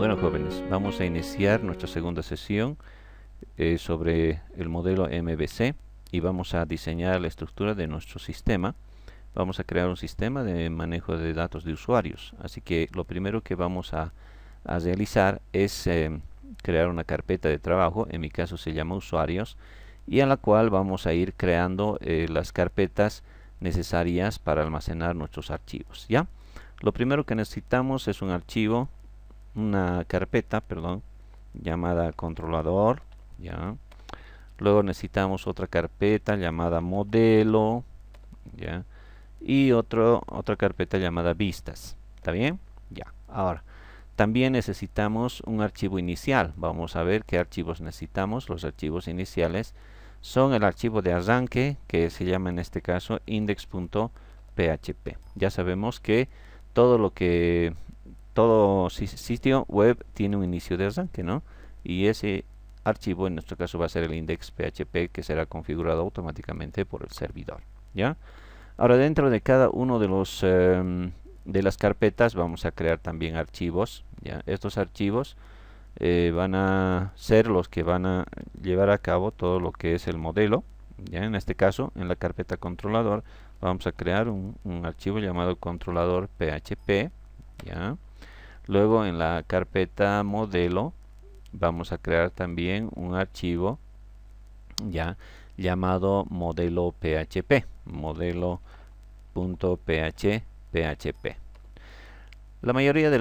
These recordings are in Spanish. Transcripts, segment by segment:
Bueno, jóvenes, vamos a iniciar nuestra segunda sesión sobre el modelo MVC y vamos a diseñar la estructura de nuestro sistema. Vamos a crear un sistema de manejo de datos de usuarios. Así que lo primero que vamos a realizar es crear una carpeta de trabajo, en mi caso se llama usuarios, y en la cual vamos a ir creando las carpetas necesarias para almacenar nuestros archivos. ¿Ya? Lo primero que necesitamos es una carpeta, perdón, llamada controlador. ¿Ya? Luego necesitamos otra carpeta llamada modelo. ¿Ya? Y otra carpeta llamada vistas. ¿Está bien? Ya. Ahora, también necesitamos un archivo inicial. Vamos a ver qué archivos necesitamos. Los archivos iniciales son el archivo de arranque, que se llama en este caso index.php. Ya sabemos que todo sitio web tiene un inicio de arranque, ¿no? Y ese archivo en nuestro caso va a ser el index.php, que será configurado automáticamente por el servidor. ¿Ya? Ahora, dentro de cada uno de las carpetas vamos a crear también archivos. ¿Ya? Estos archivos van a ser los que van a llevar a cabo todo lo que es el modelo. ¿Ya? En este caso, en la carpeta controlador vamos a crear un archivo llamado controlador PHP. ¿Ya? Luego, en la carpeta modelo vamos a crear también un archivo ya llamado modelo PHP, modelo.php. La mayoría de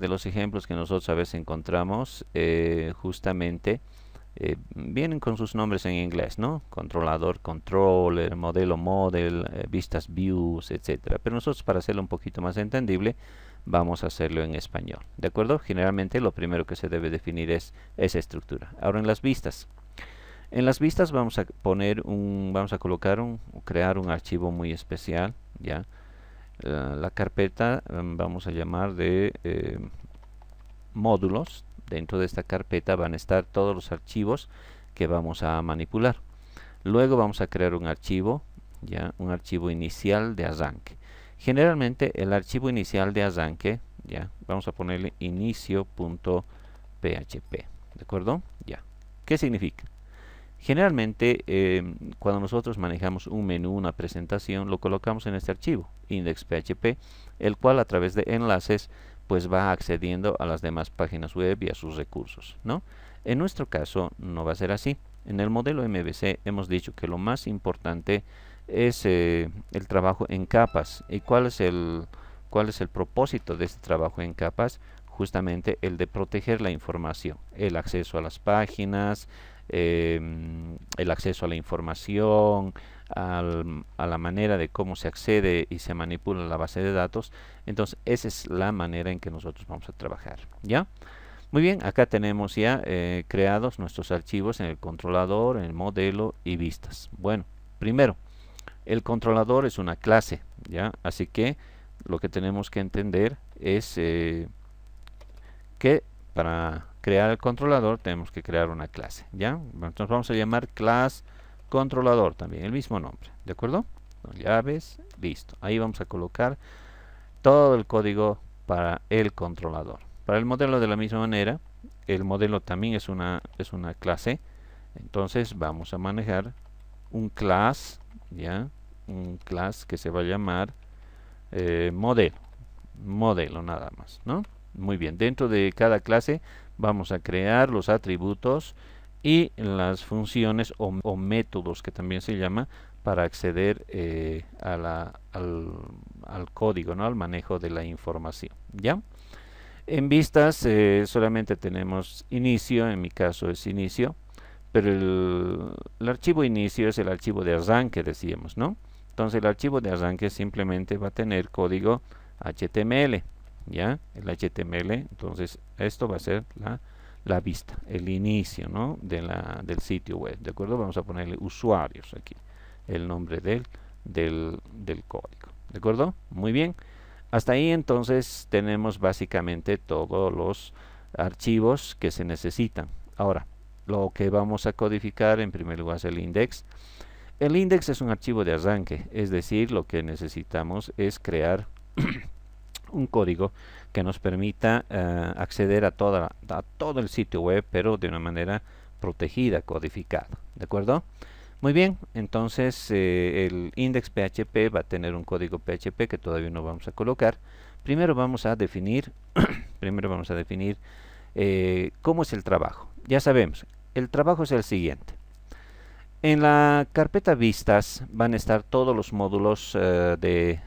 los ejemplos que nosotros a veces encontramos justamente vienen con sus nombres en inglés, ¿no? Controlador, controller, modelo, model, vistas, views, etcétera. Pero nosotros, para hacerlo un poquito más entendible, vamos a hacerlo en español. ¿De acuerdo? Generalmente lo primero que se debe definir es esa estructura. Ahora, en las vistas. En las vistas vamos a crear un archivo muy especial, ¿ya? La carpeta vamos a llamar de módulos. Dentro de esta carpeta van a estar todos los archivos que vamos a manipular. Luego vamos a crear un archivo, ¿ya? Un archivo inicial de arranque. Generalmente el archivo inicial de arranque, ¿ya? Vamos a ponerle inicio.php. ¿De acuerdo? Ya. ¿Qué significa? Generalmente cuando nosotros manejamos un menú, una presentación, lo colocamos en este archivo, index.php, el cual a través de enlaces pues va accediendo a las demás páginas web y a sus recursos, ¿no? En nuestro caso no va a ser así. En el modelo MVC hemos dicho que lo más importante es el trabajo en capas. ¿Y cuál es el propósito de este trabajo en capas? Justamente el de proteger la información, el acceso a las páginas, el acceso a la información, a la manera de cómo se accede y se manipula la base de datos. Entonces esa es la manera en que nosotros vamos a trabajar. ¿Ya? Muy bien, acá tenemos ya creados nuestros archivos en el controlador, en el modelo y vistas. Bueno, primero, el controlador es una clase, ¿ya? Así que lo que tenemos que entender es que para crear el controlador tenemos que crear una clase, ¿ya? Entonces vamos a llamar class controlador también, el mismo nombre, ¿de acuerdo? Llaves, listo. Ahí vamos a colocar todo el código para el controlador. Para el modelo de la misma manera, el modelo también es una clase. Entonces vamos a manejar un class, ¿ya? Un class que se va a llamar modelo nada más, ¿no? Muy bien, dentro de cada clase vamos a crear los atributos y las funciones o métodos, que también se llama, para acceder al código, ¿no? Al manejo de la información, ¿ya? En vistas solamente tenemos inicio, en mi caso es inicio, pero el archivo inicio es el archivo de arranque, decíamos, ¿no? Entonces el archivo de arranque simplemente va a tener código HTML, ¿ya? El HTML, entonces esto va a ser la vista, el inicio, ¿no? del sitio web, ¿de acuerdo? Vamos a ponerle usuarios aquí, el nombre del código, ¿de acuerdo? Muy bien. Hasta ahí entonces tenemos básicamente todos los archivos que se necesitan. Ahora, lo que vamos a codificar en primer lugar es el index. El index es un archivo de arranque, es decir, lo que necesitamos es crear un código que nos permita acceder a todo el sitio web, pero de una manera protegida, codificada, ¿de acuerdo? Muy bien, entonces el index.php va a tener un código PHP que todavía no vamos a colocar. Primero vamos a definir, cómo es el trabajo. Ya sabemos, el trabajo es el siguiente. En la carpeta vistas van a estar todos los módulos de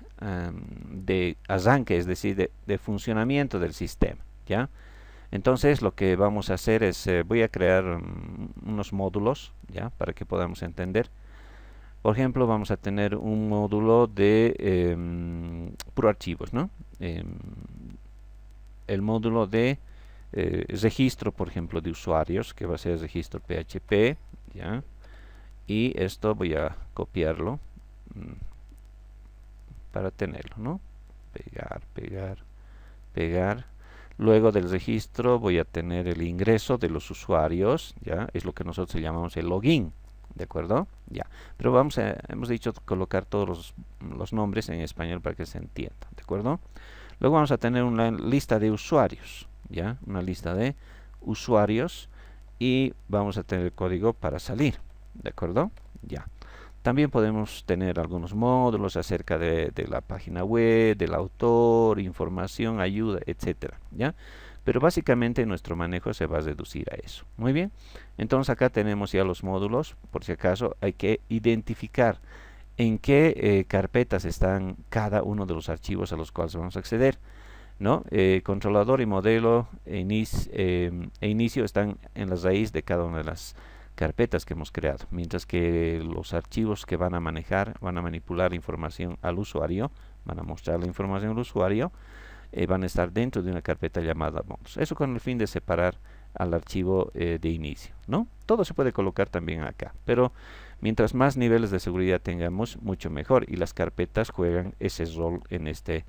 arranque, es decir, de funcionamiento del sistema, ¿ya? Entonces lo que vamos a hacer es, voy a crear unos módulos, ¿ya? Para que podamos entender. Por ejemplo, vamos a tener un módulo de puro archivos, ¿no? El módulo de registro, por ejemplo, de usuarios, que va a ser registro PHP, ¿ya? Y esto voy a copiarlo para tenerlo, ¿no? Pegar, pegar, pegar. Luego del registro voy a tener el ingreso de los usuarios, ¿ya? Es lo que nosotros llamamos el login, ¿de acuerdo? Ya. Pero hemos dicho colocar todos los nombres en español para que se entienda, ¿de acuerdo? Luego vamos a tener una lista de usuarios, ¿ya? Una lista de usuarios y vamos a tener el código para salir, ¿de acuerdo? Ya. También podemos tener algunos módulos acerca de la página web, del autor, información, ayuda, etcétera, ¿ya? Pero básicamente nuestro manejo se va a reducir a eso. Muy bien. Entonces acá tenemos ya los módulos. Por si acaso hay que identificar en qué carpetas están cada uno de los archivos a los cuales vamos a acceder, ¿no? Controlador y modelo e inicio están en la raíz de cada una de las carpetas que hemos creado, mientras que los archivos que van a manejar, van a manipular información al usuario, van a mostrar la información al usuario, van a estar dentro de una carpeta llamada módulos. Eso con el fin de separar al archivo de inicio, ¿no? Todo se puede colocar también acá, pero mientras más niveles de seguridad tengamos, mucho mejor, y las carpetas juegan ese rol en este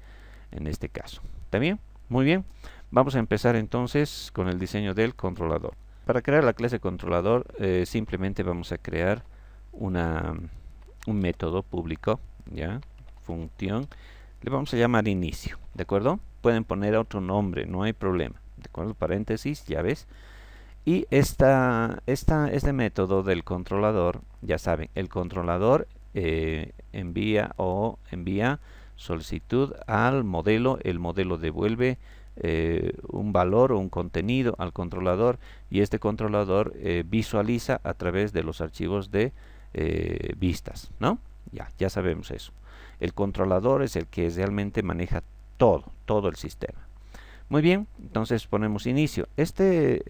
caso. ¿Está bien? Muy bien. Vamos a empezar entonces con el diseño del controlador. Para crear la clase controlador, simplemente vamos a crear un método público, ¿ya? Función. Le vamos a llamar inicio, ¿de acuerdo? Pueden poner otro nombre, no hay problema, ¿de acuerdo? Paréntesis, llaves. Y este método del controlador, ya saben, el controlador envía solicitud al modelo, el modelo devuelve un valor o un contenido al controlador, y este controlador visualiza a través de los archivos de vistas, ¿no? Ya sabemos eso. El controlador es el que realmente maneja todo el sistema. Muy bien, entonces ponemos inicio. Este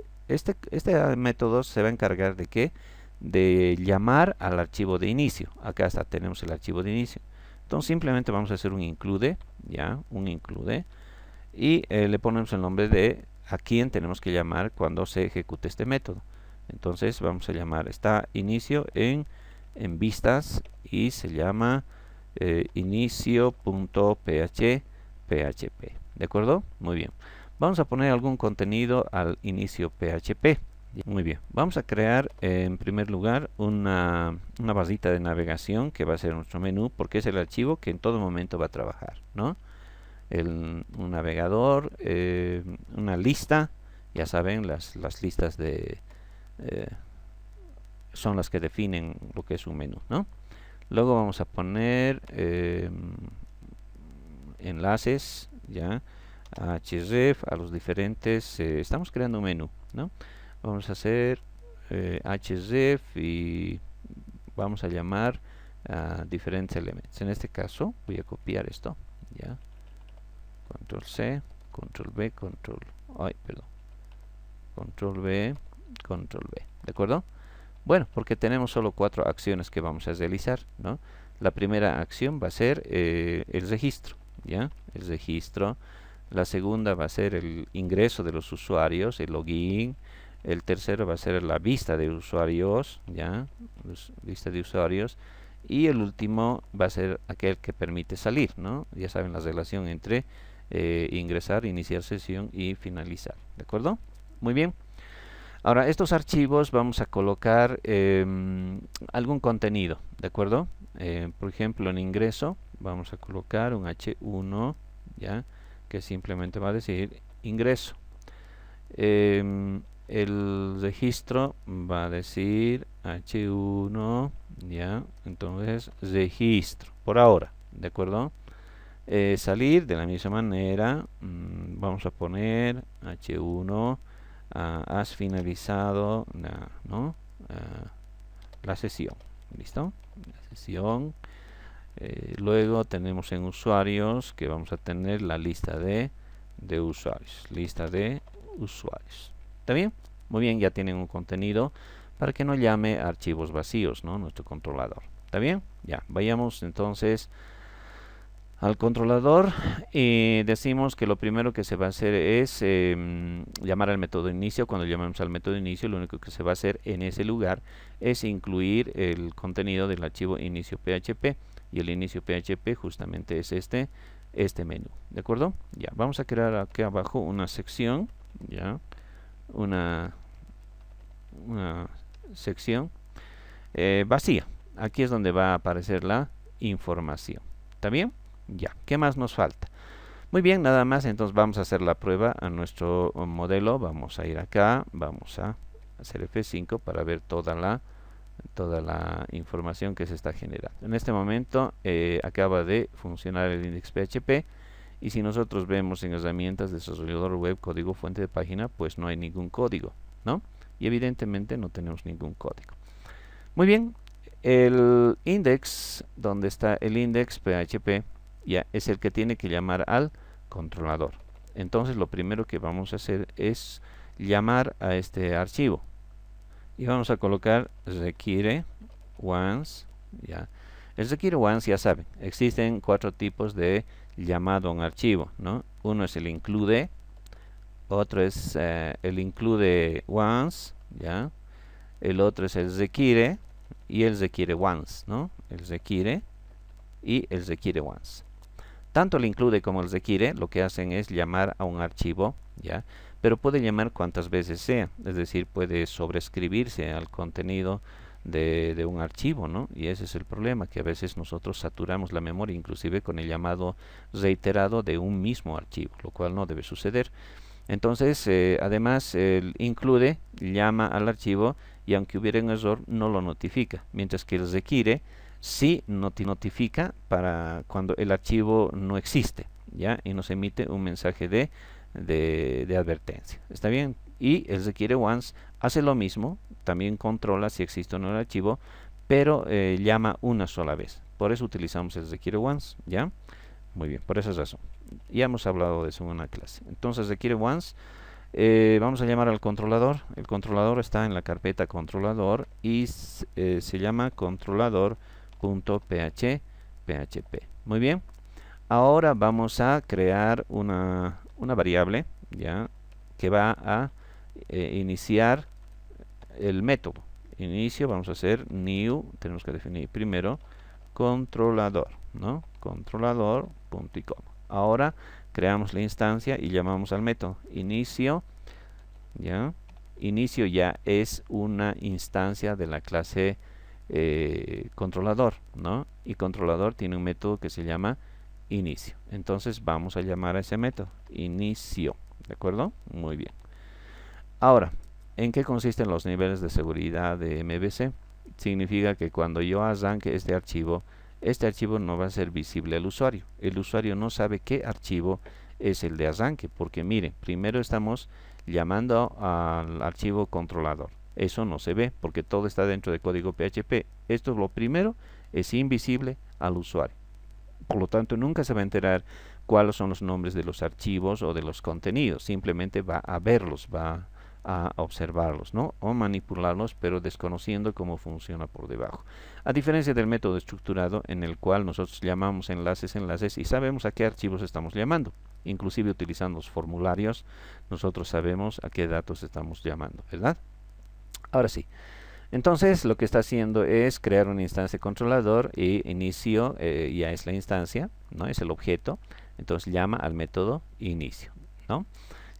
método se va a encargar de ¿qué? De llamar al archivo de inicio. Acá está, tenemos el archivo de inicio. Entonces simplemente vamos a hacer un include, ¿ya? Un include. Y le ponemos el nombre de a quién tenemos que llamar cuando se ejecute este método. Entonces vamos a llamar, está inicio en vistas y se llama inicio.php. ¿De acuerdo? Muy bien. Vamos a poner algún contenido al inicio PHP. Muy bien. Vamos a crear en primer lugar una barrita de navegación que va a ser nuestro menú, porque es el archivo que en todo momento va a trabajar, ¿no? Un navegador, una lista, ya saben, las listas son las que definen lo que es un menú, ¿no? Luego vamos a poner enlaces, ya, a href, a los diferentes, estamos creando un menú, ¿no? Vamos a hacer href y vamos a llamar a diferentes elementos. En este caso voy a copiar esto, ya, control C, control B, control V, control B, ¿de acuerdo? Bueno, porque tenemos solo 4 acciones que vamos a realizar, ¿no? La primera acción va a ser el registro, ¿ya? El registro. La segunda va a ser el ingreso de los usuarios, el login. El tercero va a ser la vista de usuarios, ¿ya? Lista de usuarios. Y el último va a ser aquel que permite salir, ¿no? Ya saben la relación entre ingresar, iniciar sesión y finalizar, ¿de acuerdo? Muy bien. Ahora, estos archivos vamos a colocar algún contenido, ¿de acuerdo? Por ejemplo, en ingreso vamos a colocar un H1, ¿ya? que simplemente va a decir ingreso. El registro va a decir H1, ya, entonces registro, por ahora, ¿de acuerdo? Salir de la misma manera, vamos a poner H1, has finalizado ¿no? La sesión, ¿listo? La sesión. Luego tenemos en usuarios que vamos a tener la lista de usuarios, ¿está bien? Muy bien, ya tienen un contenido para que no llame a archivos vacíos, ¿no? Nuestro controlador, ¿está bien? Ya, vayamos entonces al controlador y decimos que lo primero que se va a hacer es llamar al método inicio. Cuando llamamos al método inicio, lo único que se va a hacer en ese lugar es incluir el contenido del archivo inicio PHP, y el inicio PHP justamente es este menú, ¿de acuerdo? Ya, vamos a crear aquí abajo una sección, ya, una sección vacía. Aquí es donde va a aparecer la información, ¿está bien? Ya, ¿qué más nos falta? Muy bien, nada más, entonces vamos a hacer la prueba a nuestro modelo. Vamos a ir acá, vamos a hacer F5 para ver toda la información que se está generando. En este momento acaba de funcionar el index PHP, y si nosotros vemos en herramientas, desarrollador web, código fuente de página, pues no hay ningún código, ¿no? Y evidentemente no tenemos ningún código. Muy bien, el index, donde está el index PHP, ya es el que tiene que llamar al controlador. Entonces lo primero que vamos a hacer es llamar a este archivo, y vamos a colocar require once, ya. El require once, ya saben, existen 4 tipos de llamado a un archivo, ¿no? Uno es el include, otro es el include once, ya. El otro es el require y el require once, ¿no? El require y el require once. Tanto el include como el require lo que hacen es llamar a un archivo, ya, pero puede llamar cuantas veces sea, es decir, puede sobreescribirse al contenido de un archivo, ¿no? Y ese es el problema, que a veces nosotros saturamos la memoria, inclusive con el llamado reiterado de un mismo archivo, lo cual no debe suceder. Entonces, además, el include llama al archivo y aunque hubiera un error, no lo notifica, mientras que el require sí notifica para cuando el archivo no existe, ¿ya? Y nos emite un mensaje de advertencia, ¿está bien? Y el require once hace lo mismo, también controla si existe o no el archivo, pero llama una sola vez. Por eso utilizamos el require once, ¿ya? Muy bien, por esa razón. Ya hemos hablado de eso en una clase. Entonces require once, vamos a llamar al controlador. El controlador está en la carpeta controlador y se llama controlador.php. Muy bien. Ahora vamos a crear una variable, ya, que va a iniciar el método. Inicio, vamos a hacer new, tenemos que definir primero controlador, ¿no? Controlador.com. Ahora creamos la instancia y llamamos al método inicio, ya. Inicio ya es una instancia de la clase controlador, ¿no? Y controlador tiene un método que se llama inicio. Entonces vamos a llamar a ese método inicio, ¿de acuerdo? Muy bien. Ahora, ¿en qué consisten los niveles de seguridad de MVC? Significa que cuando yo arranque este archivo no va a ser visible al usuario. El usuario no sabe qué archivo es el de arranque, porque miren, primero estamos llamando al archivo controlador. Eso no se ve porque todo está dentro de código PHP. Esto es lo primero, es invisible al usuario. Por lo tanto, nunca se va a enterar cuáles son los nombres de los archivos o de los contenidos. Simplemente va a verlos, va a observarlos, ¿no? O manipularlos, pero desconociendo cómo funciona por debajo. A diferencia del método estructurado, en el cual nosotros llamamos enlaces y sabemos a qué archivos estamos llamando. Inclusive utilizando los formularios, nosotros sabemos a qué datos estamos llamando, ¿verdad? Ahora sí. Entonces lo que está haciendo es crear una instancia controlador y inicio ya es la instancia, ¿no? Es el objeto. Entonces llama al método inicio, ¿no?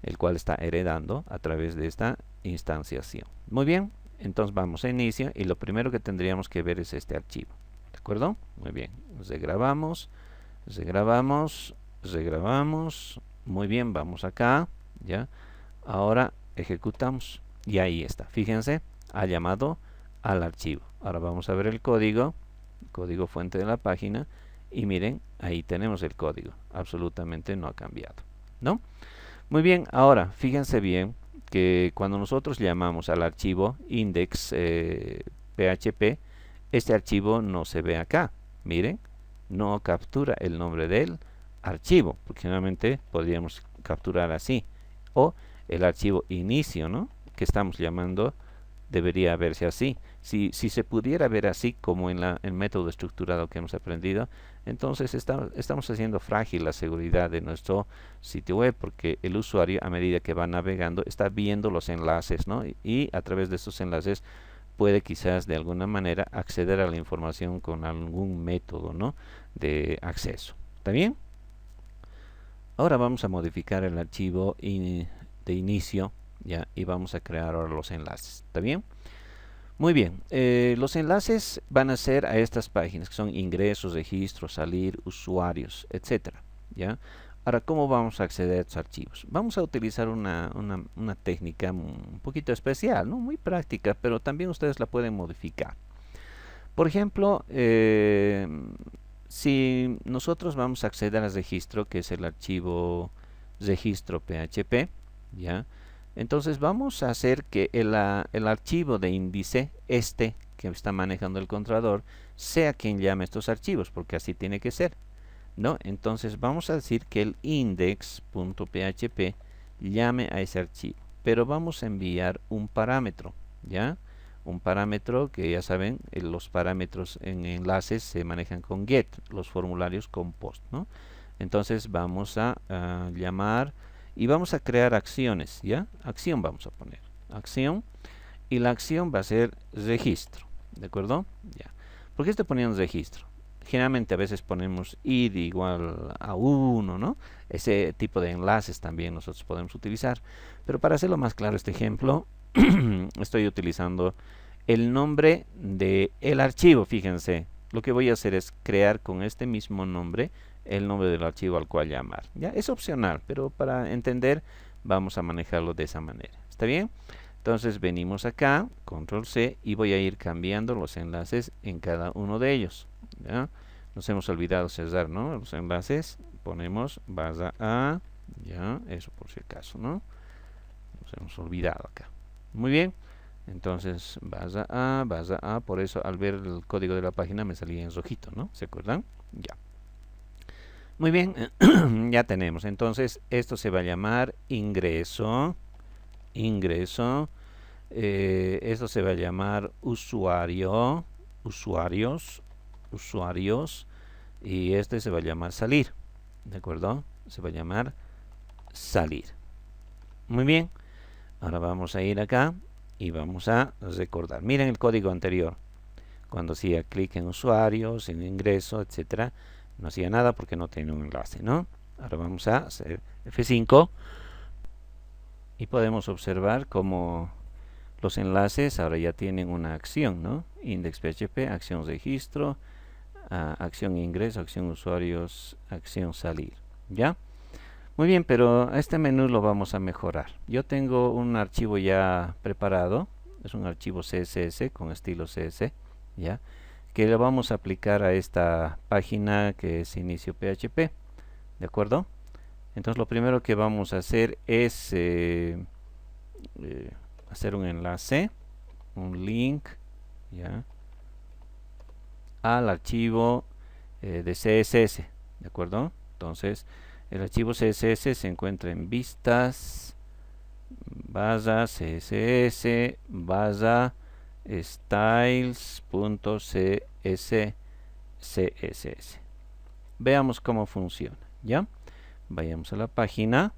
El cual está heredando a través de esta instanciación. Muy bien, entonces vamos a inicio y lo primero que tendríamos que ver es este archivo, ¿de acuerdo? Muy bien, regrabamos, Muy bien, vamos acá, ya. Ahora ejecutamos y ahí está. Fíjense, ha llamado al archivo. Ahora vamos a ver el código fuente de la página y miren, ahí tenemos el código. Absolutamente no ha cambiado, ¿no? Muy bien, ahora fíjense bien que cuando nosotros llamamos al archivo index PHP, este archivo no se ve acá. Miren, no captura el nombre del archivo, porque generalmente podríamos capturar así, o el archivo inicio, ¿no?, que estamos llamando, debería verse así. Si se pudiera ver así como en el método estructurado que hemos aprendido, entonces estamos haciendo frágil la seguridad de nuestro sitio web, porque el usuario, a medida que va navegando, está viendo los enlaces, ¿no? Y a través de estos enlaces puede quizás de alguna manera acceder a la información con algún método, ¿no?, de acceso. ¿Está bien? Ahora vamos a modificar el archivo de inicio, ¿ya? Y vamos a crear ahora los enlaces. ¿Está bien? Muy bien, los enlaces van a ser a estas páginas que son ingresos, registros, salir, usuarios, etcétera, ¿ya? Ahora, ¿cómo vamos a acceder a estos archivos? Vamos a utilizar una técnica un poquito especial, ¿no?, muy práctica, pero también ustedes la pueden modificar. Por ejemplo, si nosotros vamos a acceder al registro, que es el archivo registro PHP, ¿ya? Entonces vamos a hacer que el archivo de índice, que está manejando el controlador, sea quien llame estos archivos, porque así tiene que ser, ¿no? Entonces vamos a decir que el index.php llame a ese archivo, pero vamos a enviar un parámetro, ¿ya? Un parámetro que ya saben, los parámetros en enlaces se manejan con get, los formularios con post, ¿no? Entonces vamos a llamar y vamos a crear acciones, ¿ya? Acción vamos a poner, acción, y la acción va a ser registro, ¿de acuerdo? Ya. ¿Por qué estoy poniendo registro? Generalmente a veces ponemos id igual a 1, ¿no? Ese tipo de enlaces también nosotros podemos utilizar, pero para hacerlo más claro este ejemplo, estoy utilizando el nombre del archivo. Fíjense, lo que voy a hacer es crear con este mismo nombre el nombre del archivo al cual llamar. Ya es opcional, pero para entender vamos a manejarlo de esa manera. ¿Está bien? Entonces venimos acá, control C, y voy a ir cambiando los enlaces en cada uno de ellos, ¿ya? Nos hemos olvidado cerrar, ¿no?, los enlaces. Ponemos base A, ya, eso por si acaso, ¿no? Nos hemos olvidado acá. Muy bien, entonces base A, por eso al ver el código de la página me salía en rojito, ¿no? ¿Se acuerdan? Ya. Muy bien, ya tenemos. Entonces esto se va a llamar ingreso, esto se va a llamar usuario, usuarios, y este se va a llamar salir, ¿de acuerdo? Se va a llamar salir. Muy bien, ahora vamos a ir acá y vamos a recordar. Miren el código anterior. Cuando hacía clic en usuarios, en ingreso, etcétera, no hacía nada porque no tenía un enlace, ¿no? Ahora vamos a hacer F5 y podemos observar cómo los enlaces ahora ya tienen una acción, ¿no? Index.php, acción registro, acción ingreso, acción usuarios, acción salir, ¿ya? Muy bien, pero este menú lo vamos a mejorar. Yo tengo un archivo ya preparado, es un archivo CSS con estilo CS, ¿ya?, que le vamos a aplicar a esta página que es inicio PHP, ¿de acuerdo? Entonces lo primero que vamos a hacer es hacer un enlace, un link, ¿ya?, al archivo de CSS, ¿de acuerdo? Entonces el archivo CSS se encuentra en vistas, base CSS, base styles.css. Veamos cómo funciona, ¿ya? Vayamos a la página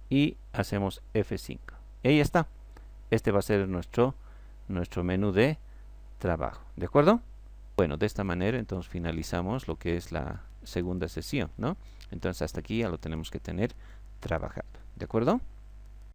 y hacemos F5. Ahí está. Este va a ser nuestro menú de trabajo, ¿de acuerdo? Bueno, de esta manera entonces finalizamos lo que es la segunda sesión, ¿no? Entonces hasta aquí ya lo tenemos que tener trabajado, ¿de acuerdo?